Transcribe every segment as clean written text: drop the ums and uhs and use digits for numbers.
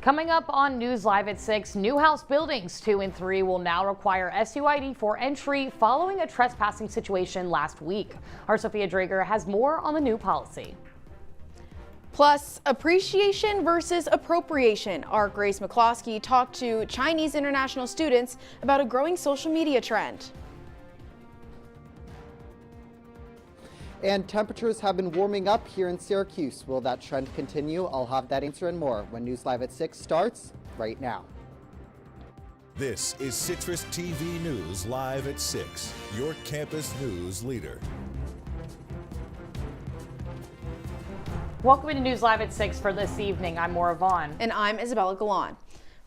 Coming up on News Live at 6, new house buildings 2 and 3 will now require SUID for entry following a trespassing situation last week. Our Sophia Drager has more on the new policy. Plus, appreciation versus appropriation. Our Grace McCloskey talked to Chinese international students about a growing social media trend. And temperatures have been warming up here in Syracuse. Will that trend continue? I'll have that answer and more when News Live at 6 starts right now. This is CitrusTV News Live at 6, your campus news leader. Welcome to News Live at 6 for this evening. I'm Moira Vaughan. And I'm Isabella Galan.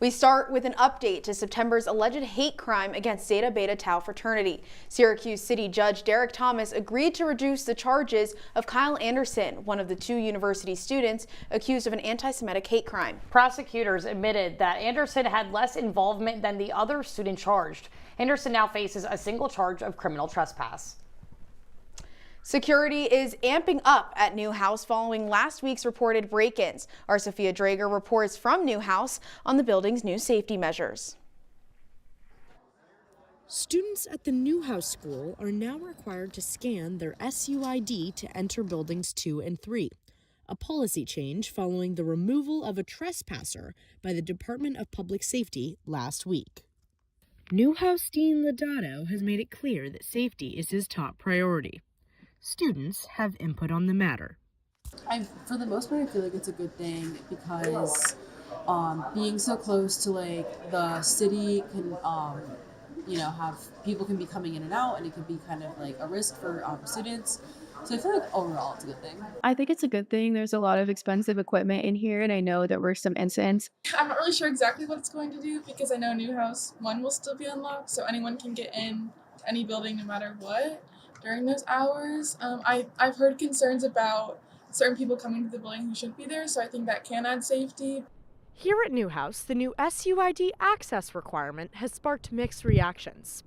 We start with an update to September's alleged hate crime against Zeta Beta Tau fraternity. Syracuse City Judge Derek Thomas agreed to reduce the charges of Kyle Anderson, one of the 2 university students accused of an anti-Semitic hate crime. Prosecutors admitted that Anderson had less involvement than the other student charged. Anderson now faces a single charge of criminal trespass. Security is amping up at Newhouse following last week's reported break-ins. Our Sophia Drager reports from Newhouse on the building's new safety measures. Students at the Newhouse School are now required to scan their SUID to enter buildings 2 and 3, a policy change following the removal of a trespasser by the Department of Public Safety last week. Newhouse Dean Lodato has made it clear that safety is his top priority. Students have input on the matter. For the most part, I feel like it's a good thing because being so close to the city can, have people can be coming in and out, and it could be kind of like a risk for students. So I feel like overall it's a good thing. I think it's a good thing. There's a lot of expensive equipment in here, and I know there were some incidents. I'm not really sure exactly what it's going to do because I know Newhouse 1 will still be unlocked, so anyone can get in any building no matter what during those hours. I've heard concerns about certain people coming to the building who shouldn't be there, so I think that can add safety. Here at Newhouse, the new SUID access requirement has sparked mixed reactions.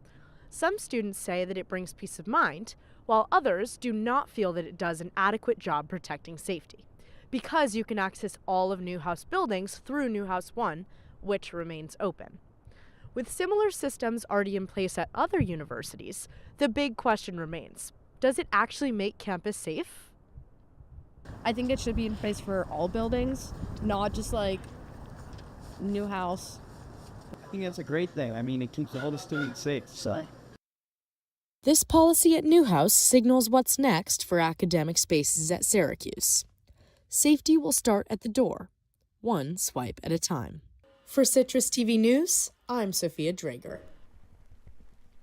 Some students say that it brings peace of mind, while others do not feel that it does an adequate job protecting safety, because you can access all of Newhouse buildings through Newhouse 1, which remains open. With similar systems already in place at other universities, the big question remains, does it actually make campus safe? I think it should be in place for all buildings, not just like Newhouse. I think that's a great thing. I mean, it keeps all the students safe. So. This policy at Newhouse signals what's next for academic spaces at Syracuse. Safety will start at the door, one swipe at a time. For CitrusTV News, I'm Sophia Drager.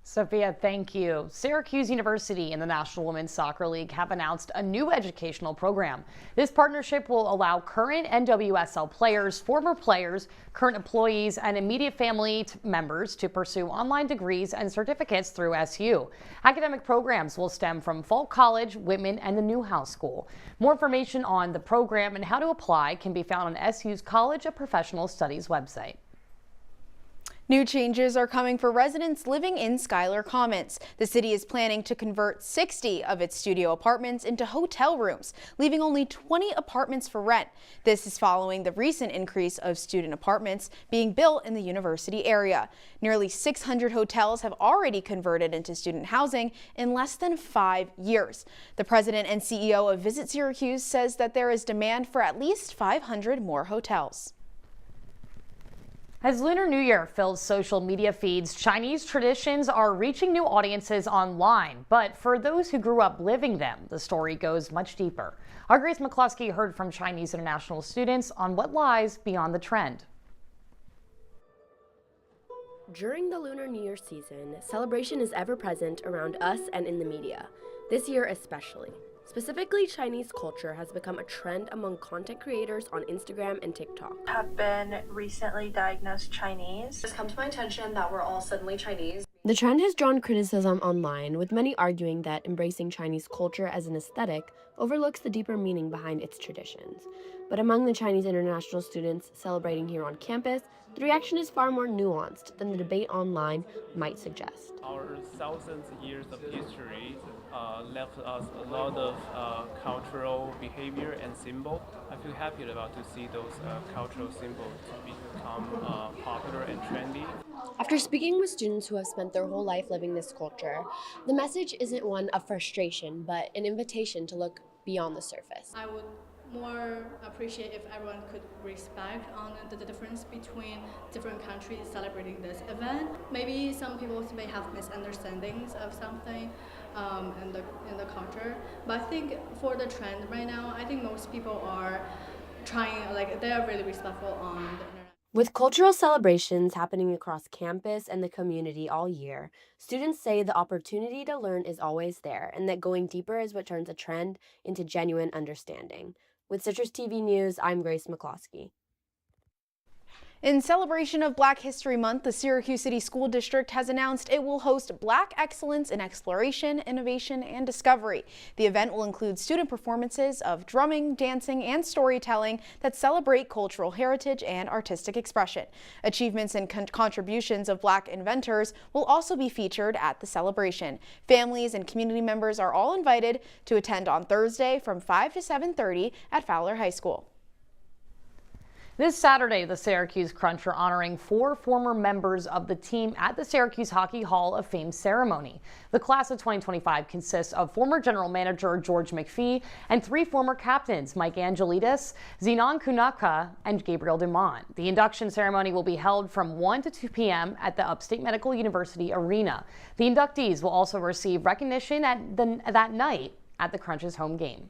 Sophia, thank you. Syracuse University and the National Women's Soccer League have announced a new educational program. This partnership will allow current NWSL players, former players, current employees, and immediate family members to pursue online degrees and certificates through SU. Academic programs will stem from Falk College, Whitman, and the Newhouse School. More information on the program and how to apply can be found on SU's College of Professional Studies website. New changes are coming for residents living in Schuyler Commons. The city is planning to convert 60 of its studio apartments into hotel rooms, leaving only 20 apartments for rent. This is following the recent increase of student apartments being built in the university area. Nearly 600 hotels have already converted into student housing in less than 5 years. The president and CEO of Visit Syracuse says that there is demand for at least 500 more hotels. As Lunar New Year fills social media feeds, Chinese traditions are reaching new audiences online. But for those who grew up living them, the story goes much deeper. Our Grace McCloskey heard from Chinese international students on what lies beyond the trend. During the Lunar New Year season, celebration is ever present around us and in the media, this year especially. Specifically, Chinese culture has become a trend among content creators on Instagram and TikTok. Have been recently diagnosed Chinese. It's come to my attention that we're all suddenly Chinese. The trend has drawn criticism online, with many arguing that embracing Chinese culture as an aesthetic overlooks the deeper meaning behind its traditions. But among the Chinese international students celebrating here on campus, the reaction is far more nuanced than the debate online might suggest. Our thousands of years of history left us a lot of cultural behavior and symbol. I feel happy about to see those cultural symbols become popular and trendy. After speaking with students who have spent their whole life living this culture, the message isn't one of frustration, but an invitation to look beyond the surface. I would more appreciate if everyone could respect on the difference between different countries celebrating this event. Maybe some people may have misunderstandings of something in the culture, but I think for the trend right now, I think most people are trying, like, they are really respectful on the internet. With cultural celebrations happening across campus and the community all year, students say the opportunity to learn is always there and that going deeper is what turns a trend into genuine understanding. With Citrus TV News, I'm Grace McCloskey. In celebration of Black History Month, the Syracuse City School District has announced it will host Black Excellence in Exploration, Innovation, and Discovery. The event will include student performances of drumming, dancing, and storytelling that celebrate cultural heritage and artistic expression. Achievements and contributions of Black inventors will also be featured at the celebration. Families and community members are all invited to attend on Thursday from 5 to 7:30 at Fowler High School. This Saturday, the Syracuse Crunch are honoring 4 former members of the team at the Syracuse Hockey Hall of Fame ceremony. The class of 2025 consists of former general manager George McPhee and 3 former captains, Mike Angelidis, Zenon Kunaka, and Gabriel Dumont. The induction ceremony will be held from 1 to 2 p.m. at the Upstate Medical University Arena. The inductees will also receive recognition that night at the Crunch's home game.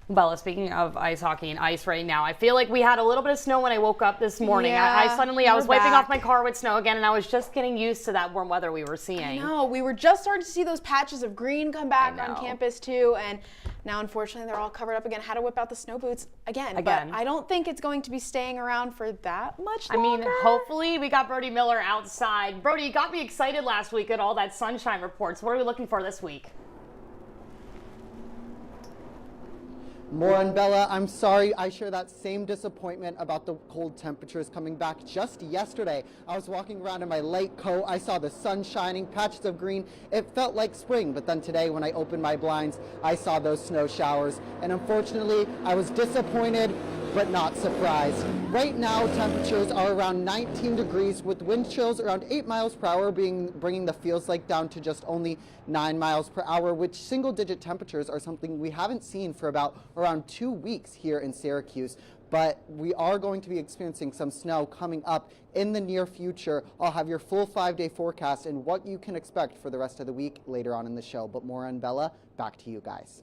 Bella, speaking of ice hockey and ice right now, I feel like we had a little bit of snow when I woke up this morning. Yeah, I was wiping off my car with snow again, and I was just getting used to that warm weather we were seeing. No, we were just starting to see those patches of green come back on campus too, and now unfortunately they're all covered up again. Had to whip out the snow boots again. But I don't think it's going to be staying around for that much longer. I mean, hopefully we got Brody Miller outside. Brody, you got me excited last week at all that sunshine reports. What are we looking for this week? Moira and Bella, I'm sorry I share that same disappointment about the cold temperatures coming back. Just yesterday, I was walking around in my light coat. I saw the sun shining, patches of green. It felt like spring, but then today when I opened my blinds, I saw those snow showers. And unfortunately, I was disappointed, but not surprised. Right now, temperatures are around 19 degrees with wind chills around 8 miles per hour, bringing the feels like down to just only 9 miles per hour, which single-digit temperatures are something we haven't seen for around 2 weeks here in Syracuse. But we are going to be experiencing some snow coming up in the near future. I'll have your full 5-day forecast and what you can expect for the rest of the week later on in the show. But Moira and Bella, back to you guys.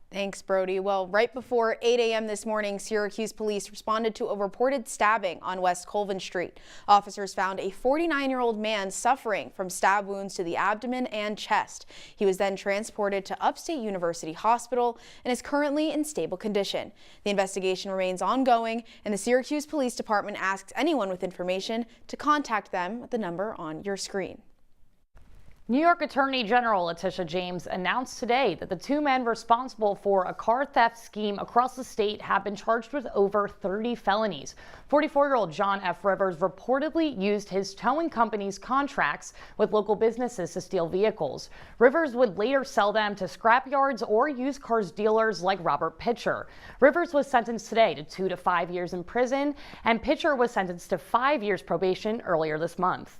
Thanks, Brody. Well, right before 8 a.m. this morning, Syracuse police responded to a reported stabbing on West Colvin Street. Officers found a 49-year-old man suffering from stab wounds to the abdomen and chest. He was then transported to Upstate University Hospital and is currently in stable condition. The investigation remains ongoing, and the Syracuse Police Department asks anyone with information to contact them at the number on your screen. New York Attorney General Letitia James announced today that the 2 men responsible for a car theft scheme across the state have been charged with over 30 felonies. 44-year-old John F. Rivers reportedly used his towing company's contracts with local businesses to steal vehicles. Rivers would later sell them to scrap yards or used cars dealers like Robert Pitcher. Rivers was sentenced today to 2 to 5 years in prison, and Pitcher was sentenced to 5 years probation earlier this month.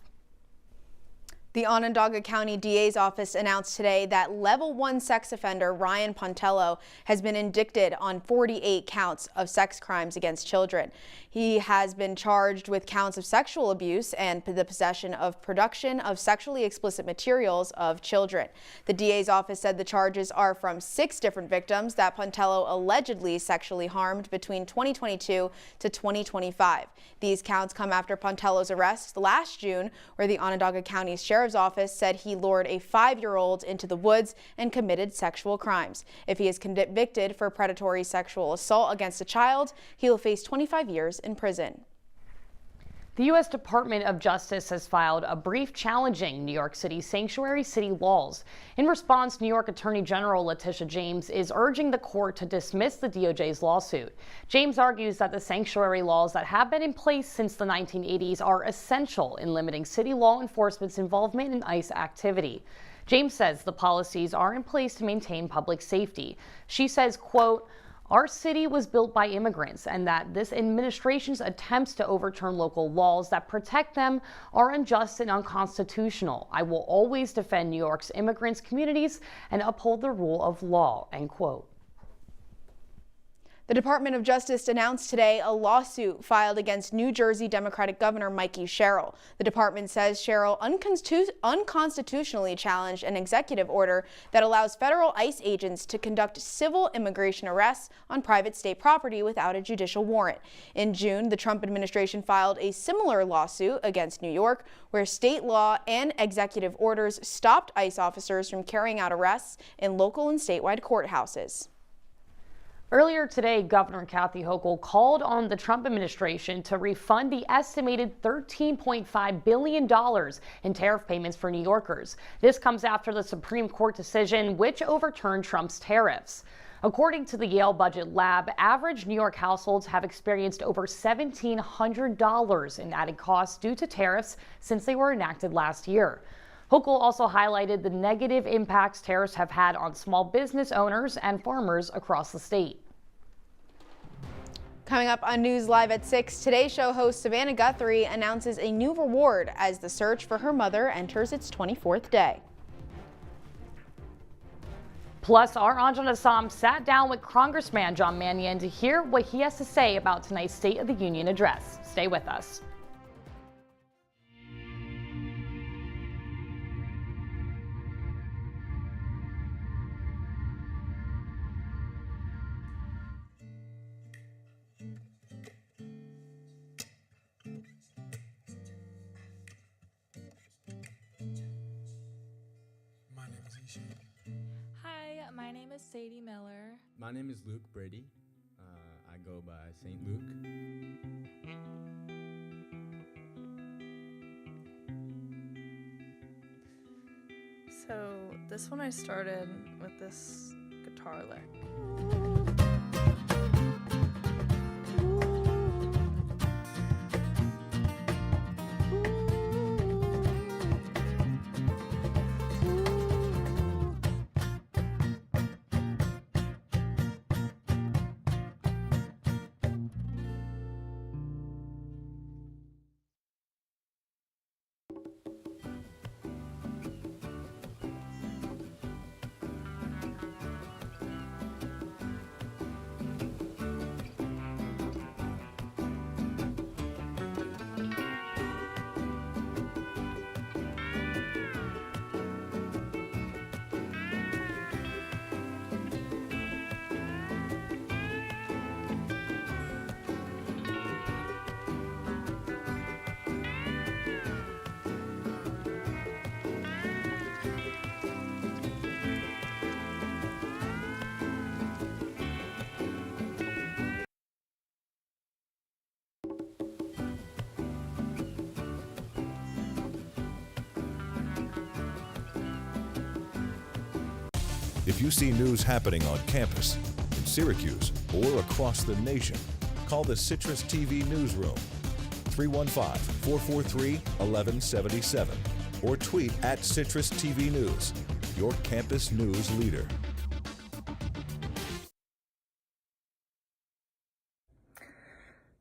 The Onondaga County DA's office announced today that level 1 sex offender Ryan Pontello has been indicted on 48 counts of sex crimes against children. He has been charged with counts of sexual abuse and the possession of production of sexually explicit materials of children. The DA's office said the charges are from 6 different victims that Pontello allegedly sexually harmed between 2022 to 2025. These counts come after Pontello's arrest last June, where the Onondaga County Sheriff's Office said he lured a 5-year-old into the woods and committed sexual crimes. If he is convicted for predatory sexual assault against a child, he will face 25 years in prison. The U.S. Department of Justice has filed a brief challenging New York City's sanctuary city laws. In response, New York Attorney General Letitia James is urging the court to dismiss the DOJ's lawsuit. James argues that the sanctuary laws that have been in place since the 1980s are essential in limiting city law enforcement's involvement in ICE activity. James says the policies are in place to maintain public safety. She says, quote, "Our city was built by immigrants, and that this administration's attempts to overturn local laws that protect them are unjust and unconstitutional. I will always defend New York's immigrants' communities and uphold the rule of law," end quote. The Department of Justice announced today a lawsuit filed against New Jersey Democratic Governor Mikey Sherrill. The department says Sherrill unconstitutionally challenged an executive order that allows federal ICE agents to conduct civil immigration arrests on private state property without a judicial warrant. In June, the Trump administration filed a similar lawsuit against New York, where state law and executive orders stopped ICE officers from carrying out arrests in local and statewide courthouses. Earlier today, Governor Kathy Hochul called on the Trump administration to refund the estimated $13.5 billion in tariff payments for New Yorkers. This comes after the Supreme Court decision which overturned Trump's tariffs. According to the Yale Budget Lab, average New York households have experienced over $1,700 in added costs due to tariffs since they were enacted last year. Hochul also highlighted the negative impacts tariffs have had on small business owners and farmers across the state. Coming up on News Live at 6, Today Show host Savannah Guthrie announces a new reward as the search for her mother enters its 24th day. Plus, our Anjan Assam sat down with Congressman John Mannion to hear what he has to say about tonight's State of the Union address. Stay with us. Hi, my name is Sadie Miller. My name is Luke Brady. I go by St. Luke. So this one I started with this guitar lick. If you see news happening on campus, in Syracuse, or across the nation, call the CitrusTV newsroom, 315-443-1177, or tweet at CitrusTV News, your campus news leader.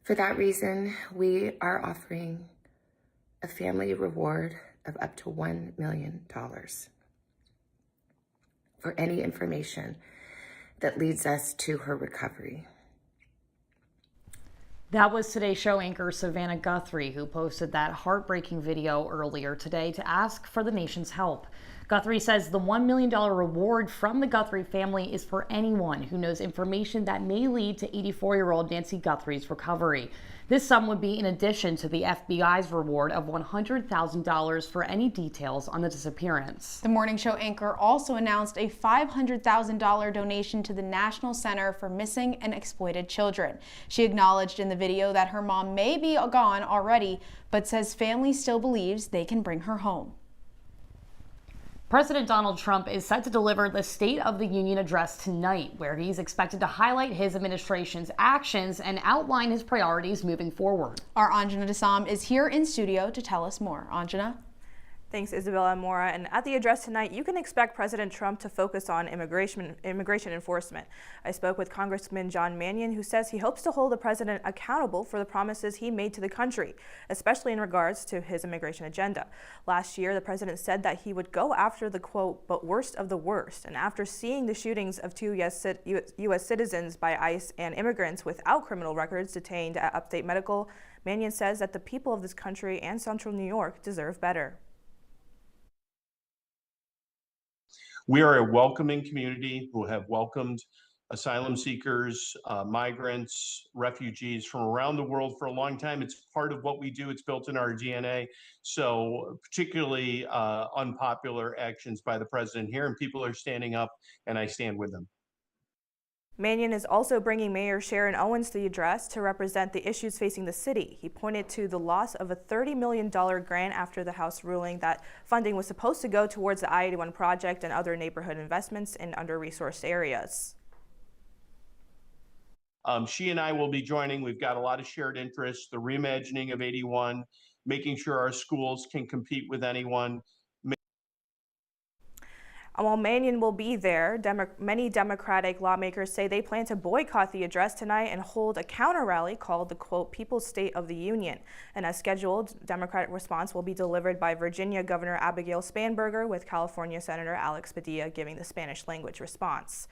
For that reason, we are offering a family reward of up to $1 million for any information that leads us to her recovery. That was Today's Show anchor Savannah Guthrie, who posted that heartbreaking video earlier today to ask for the nation's help. Guthrie says the $1 million reward from the Guthrie family is for anyone who knows information that may lead to 84-year-old Nancy Guthrie's recovery. This sum would be in addition to the FBI's reward of $100,000 for any details on the disappearance. The morning show anchor also announced a $500,000 donation to the National Center for Missing and Exploited Children. She acknowledged in the video that her mom may be gone already, but says family still believes they can bring her home. President Donald Trump is set to deliver the State of the Union address tonight, where he's expected to highlight his administration's actions and outline his priorities moving forward. Our Anjana Dasam is here in studio to tell us more. Anjana? Thanks, Isabella and Moira. And at the address tonight, you can expect President Trump to focus on immigration enforcement. I spoke with Congressman John Mannion, who says he hopes to hold the president accountable for the promises he made to the country, especially in regards to his immigration agenda. Last year, the president said that he would go after the, quote, but worst of the worst. And after seeing the shootings of two U.S. citizens by ICE and immigrants without criminal records detained at Upstate Medical, Mannion says that the people of this country and Central New York deserve better. We are a welcoming community who have welcomed asylum seekers, migrants, refugees from around the world for a long time. It's part of what we do. It's built in our DNA. So particularly unpopular actions by the president here, and people are standing up, and I stand with them. Mannion is also bringing Mayor Sharon Owens to the address to represent the issues facing the city. He pointed to the loss of a $30 million grant after the House ruling that funding was supposed to go towards the I-81 project and other neighborhood investments in under-resourced areas. She and I will be joining. We've got a lot of shared interests, the reimagining of 81, making sure our schools can compete with anyone. While Mannion will be there, many Democratic lawmakers say they plan to boycott the address tonight and hold a counter rally called the, quote, People's State of the Union. And as scheduled, Democratic response will be delivered by Virginia Governor Abigail Spanberger, with California Senator Alex Padilla giving the Spanish language response.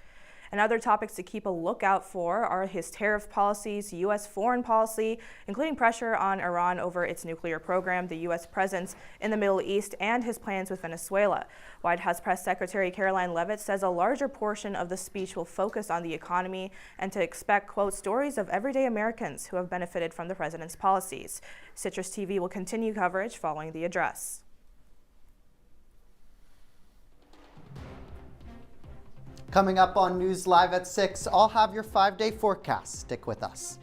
And other topics to keep a lookout for are his tariff policies, U.S. foreign policy, including pressure on Iran over its nuclear program, the U.S. presence in the Middle East, and his plans with Venezuela. White House Press Secretary Caroline Leavitt says a larger portion of the speech will focus on the economy and to expect, quote, stories of everyday Americans who have benefited from the president's policies. CitrusTV will continue coverage following the address. Coming up on News Live at 6, I'll have your 5-day forecast. Stick with us.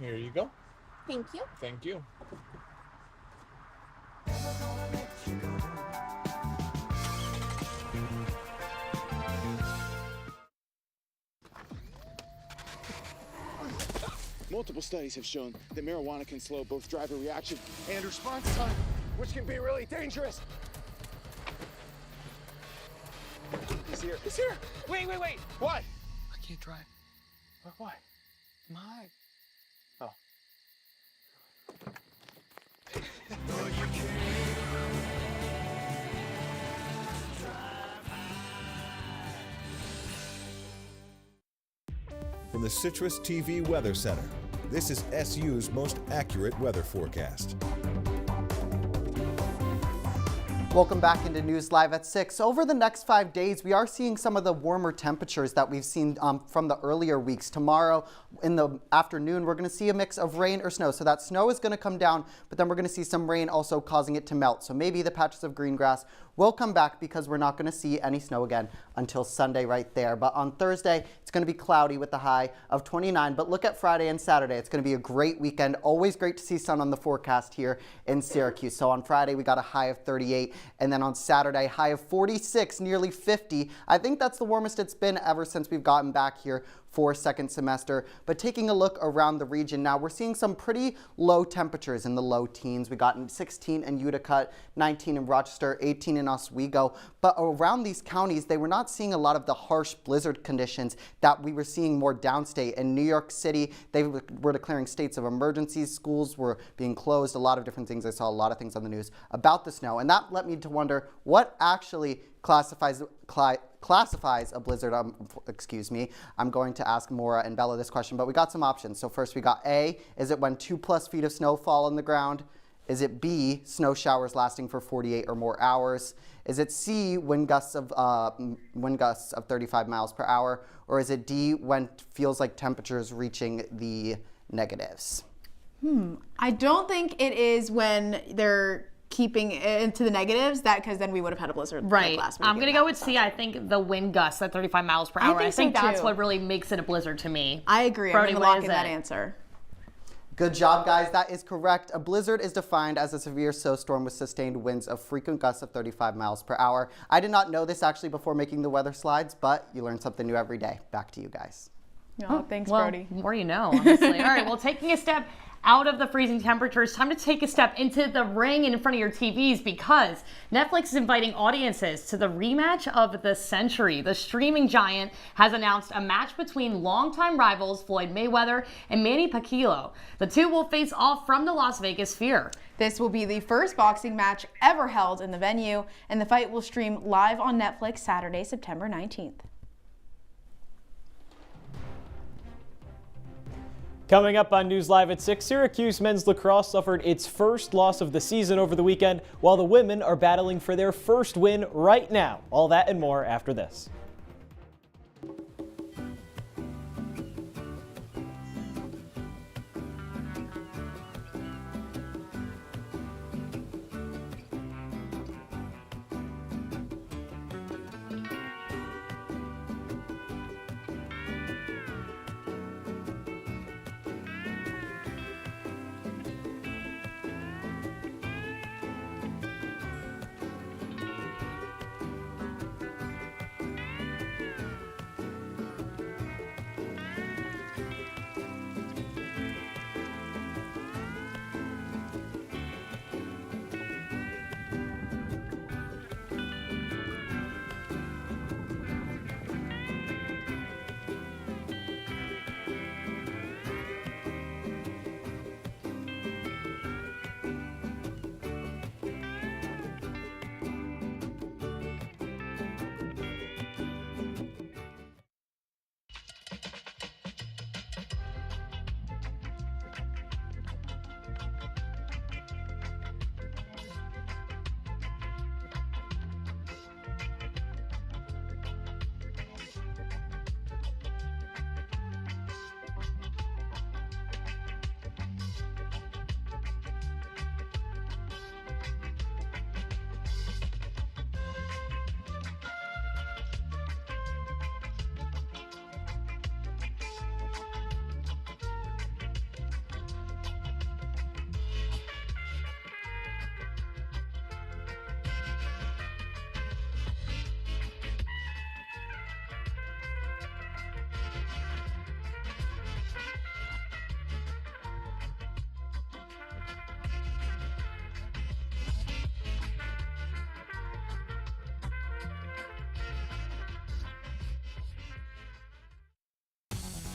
Here you go. Thank you. Thank you. Multiple studies have shown that marijuana can slow both driver reaction and response time, which can be really dangerous. He's here. He's here. Wait. What? I can't drive. What? My. Oh. From the CitrusTV Weather Center, this is SU's most accurate weather forecast. Welcome back into News Live at 6. Over the next 5 days, we are seeing some of the warmer temperatures that we've seen from the earlier weeks. Tomorrow in the afternoon, we're going to see a mix of rain or snow. So that snow is going to come down, but then we're going to see some rain also causing it to melt. So maybe the patches of green grass will come back because we're not going to see any snow again until Sunday right there. But on Thursday, it's going to be cloudy with the high of 29. But look at Friday and Saturday. It's going to be a great weekend. Always great to see sun on the forecast here in Syracuse. So on Friday, we got a high of 38. And then on Saturday, high of 46, nearly 50. I think that's the warmest it's been ever since we've gotten back here for second semester. But taking a look around the region now, we're seeing some pretty low temperatures in the low teens. We got 16 in Utica, 19 in Rochester, 18 in Oswego. But around these counties, they were not seeing a lot of the harsh blizzard conditions that we were seeing more downstate. In New York City, they were declaring states of emergencies. Schools were being closed, a lot of different things. I saw a lot of things on the news about the snow. And that led me to wonder what actually classifies a blizzard. Excuse me. I'm going to ask Moira and Bella this question, but we got some options. So first we got A, is it when 2+ feet of snow fall on the ground? Is it B, snow showers lasting for 48 or more hours? Is it C, wind gusts of 35 miles per hour? Or is it D, when feels like temperatures reaching the negatives? I don't think it is when they're keeping it into the negatives, because then we would have had a blizzard right. Like last week. I'm going to go with C. I think the wind gusts at 35 miles per hour. I think that's what really makes it a blizzard to me. I agree. Brody, I'm going to lock in that answer. Good job, guys. That is correct. A blizzard is defined as a severe snowstorm with sustained winds of frequent gusts of 35 miles per hour. I did not know this actually before making the weather slides, but you learn something new every day. Back to you guys. Oh, thanks, well, Brody. More you know, honestly. All right, well, taking a step out of the freezing temperatures, time to take a step into the ring in front of your TVs because Netflix is inviting audiences to the rematch of the century. The streaming giant has announced a match between longtime rivals Floyd Mayweather and Manny Pacquiao. The two will face off from the Las Vegas Sphere. This will be the first boxing match ever held in the venue, and the fight will stream live on Netflix Saturday, September 19th. Coming up on News Live at 6, Syracuse men's lacrosse suffered its first loss of the season over the weekend, while the women are battling for their first win right now. All that and more after this.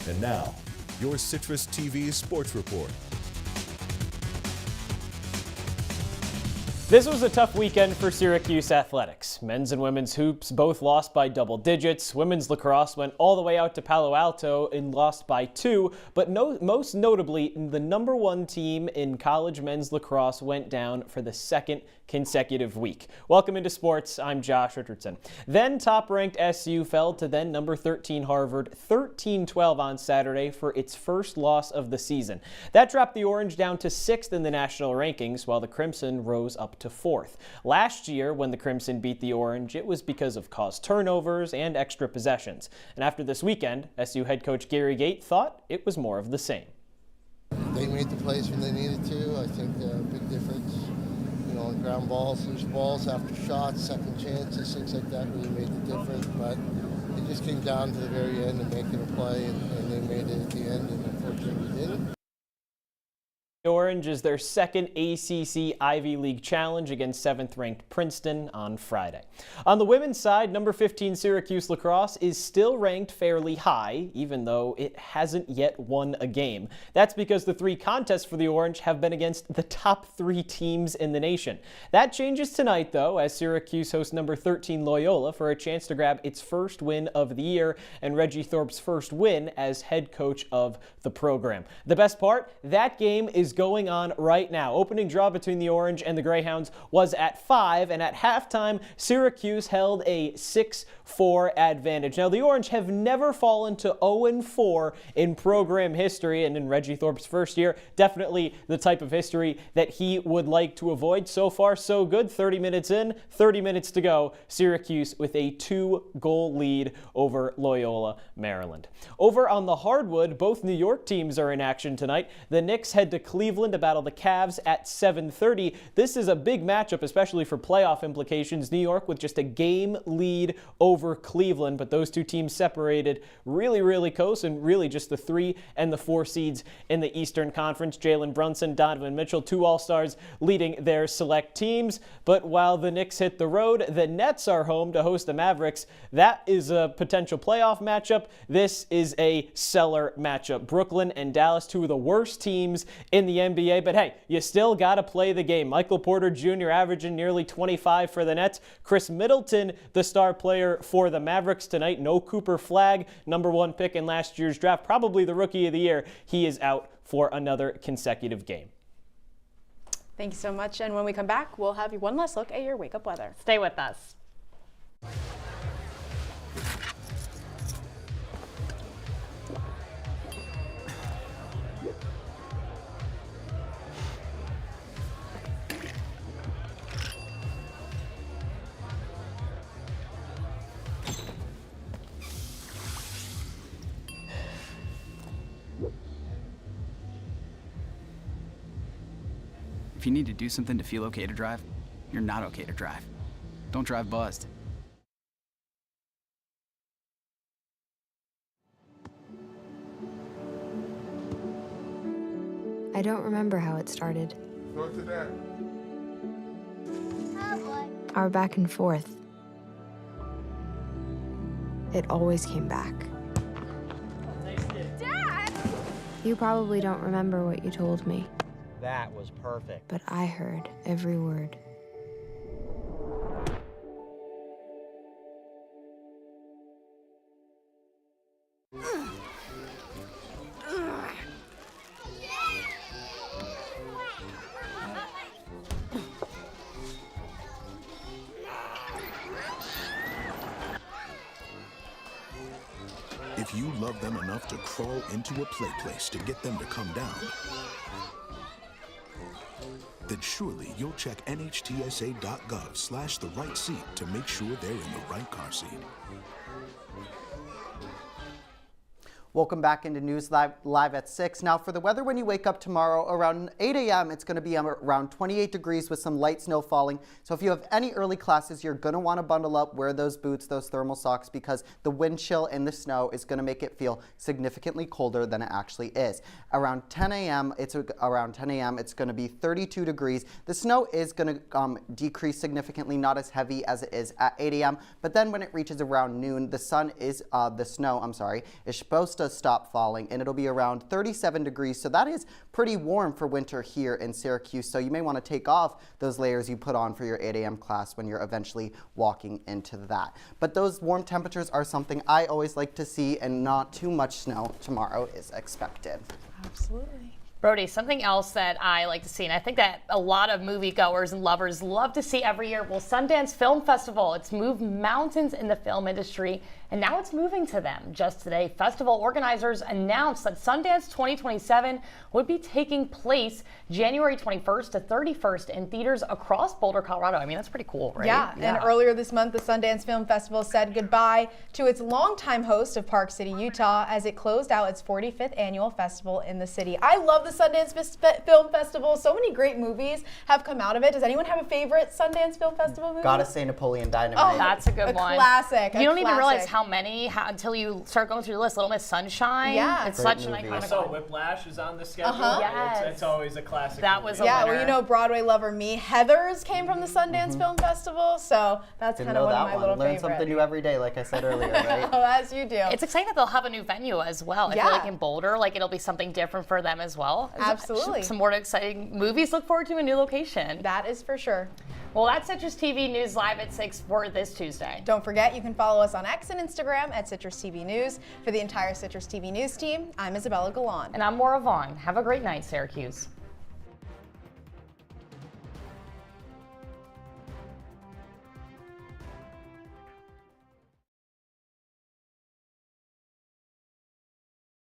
And now, your Citrus TV Sports Report. This was a tough weekend for Syracuse athletics. Men's and women's hoops both lost by double digits. Women's lacrosse went all the way out to Palo Alto and lost by 2. But most notably, the #1 team in college men's lacrosse went down for the second consecutive week. Welcome into sports. I'm Josh Richardson. Then top-ranked SU fell to then number 13 Harvard 13-12 on Saturday for its first loss of the season. That dropped the Orange down to 6th in the national rankings, while the Crimson rose up to 4th. Last year, when the Crimson beat the Orange, it was because of caused turnovers and extra possessions. And after this weekend, SU head coach Gary Gait thought it was more of the same. They made the plays when they needed to. I think a big difference, on ground balls, loose balls, after shots, second chances, things like that really made the difference. But it just came down to the very end and making a play, and they made it at the end, and unfortunately we didn't. Orange is their second ACC Ivy League challenge against 7th-ranked Princeton on Friday. On the women's side, number 15 Syracuse lacrosse is still ranked fairly high, even though it hasn't yet won a game. That's because the 3 contests for the Orange have been against the top 3 teams in the nation. That changes tonight, though, as Syracuse hosts number 13 Loyola for a chance to grab its first win of the year and Reggie Thorpe's first win as head coach of the program. The best part, that game is going on right now. Opening draw between the Orange and the Greyhounds was at 5, and at halftime, Syracuse held a 6-4 advantage. Now, the Orange have never fallen to 0-4 in program history, and in Reggie Thorpe's first year, definitely the type of history that he would like to avoid. So far, so good. 30 minutes in, 30 minutes to go. Syracuse with a 2-goal lead over Loyola, Maryland. Over on the hardwood, both New York teams are in action tonight. The Knicks head to Cleveland to battle the Cavs at 7:30. This is a big matchup, especially for playoff implications. New York with just a game lead over Cleveland, but those two teams separated really close, and really just the 3 and the 4 seeds in the Eastern Conference. Jalen Brunson, Donovan Mitchell, 2 All-Stars leading their select teams. But while the Knicks hit the road, the Nets are home to host the Mavericks. That is a potential playoff matchup. This is a cellar matchup. Brooklyn and Dallas, 2 of the worst teams in the NBA, but hey, you still got to play the game. Michael Porter Jr. averaging nearly 25 for the Nets. Chris Middleton, the star player for the Mavericks tonight. No Cooper Flagg, number 1 pick in last year's draft, probably the rookie of the year. He is out for another consecutive game. Thank you so much. And when we come back, we'll have you one last look at your wake-up weather. Stay with us. If you need to do something to feel okay to drive, you're not okay to drive. Don't drive buzzed. I don't remember how it started. Go to that. Our back and forth. It always came back. Dad! You probably don't remember what you told me, That was perfect. but I heard every word. If you love them enough to crawl into a play place to get them to come down, then surely you'll check nhtsa.gov/the-right seat to make sure they're in the right car seat. Welcome back into News Live at 6. Now for the weather when you wake up tomorrow, around 8 a.m. it's going to be around 28 degrees with some light snow falling. So if you have any early classes, you're going to want to bundle up, wear those boots, those thermal socks, because the wind chill and the snow is going to make it feel significantly colder than it actually is. Around 10 a.m. it's going to be 32 degrees. The snow is going to decrease significantly, not as heavy as it is at 8 a.m. But then when it reaches around noon, the snow is supposed to stop falling, and it'll be around 37 degrees. So that is pretty warm for winter here in Syracuse. So you may want to take off those layers you put on for your 8 a.m. class when you're eventually walking into that. But those warm temperatures are something I always like to see, and not too much snow tomorrow is expected. Absolutely. Brody, something else that I like to see, and I think that a lot of moviegoers and lovers love to see every year, well, Sundance Film Festival. It's moved mountains in the film industry, and now it's moving to them. Just today, festival organizers announced that Sundance 2027 would be taking place January 21st to 31st in theaters across Boulder, Colorado. I mean, that's pretty cool, right? Yeah, and earlier this month, the Sundance Film Festival said goodbye to its longtime host of Park City, Utah, as it closed out its 45th annual festival in the city. I love the Sundance Film Festival. So many great movies have come out of it. Does anyone have a favorite Sundance Film Festival movie? Gotta say Napoleon Dynamite. Oh, that's a good one. Classic. You don't even realize how many until you start going through the list. Little Miss Sunshine. Yeah. It's Great such movie. an iconic So one. Whiplash is on the schedule. Yes. It's always a classic. That was a Yeah, winner. well, you know, Broadway Lover Me, Heathers came from the Sundance Film Festival, so that's Didn't kind of know one of that my one. little Learn favorites. something new every day, like I said earlier, right? Oh, as you do. It's exciting that they'll have a new venue as well. I Yeah. feel like in Boulder, like it'll be something different for them as well. Absolutely. Some more exciting movies. Look forward to a new location. That is for sure. Well, that's Citrus TV News Live at 6 for this Tuesday. Don't forget, you can follow us on X and Instagram at Citrus TV News. For the entire Citrus TV News team, I'm Isabella Galan. And I'm Moira Vaughan. Have a great night, Syracuse.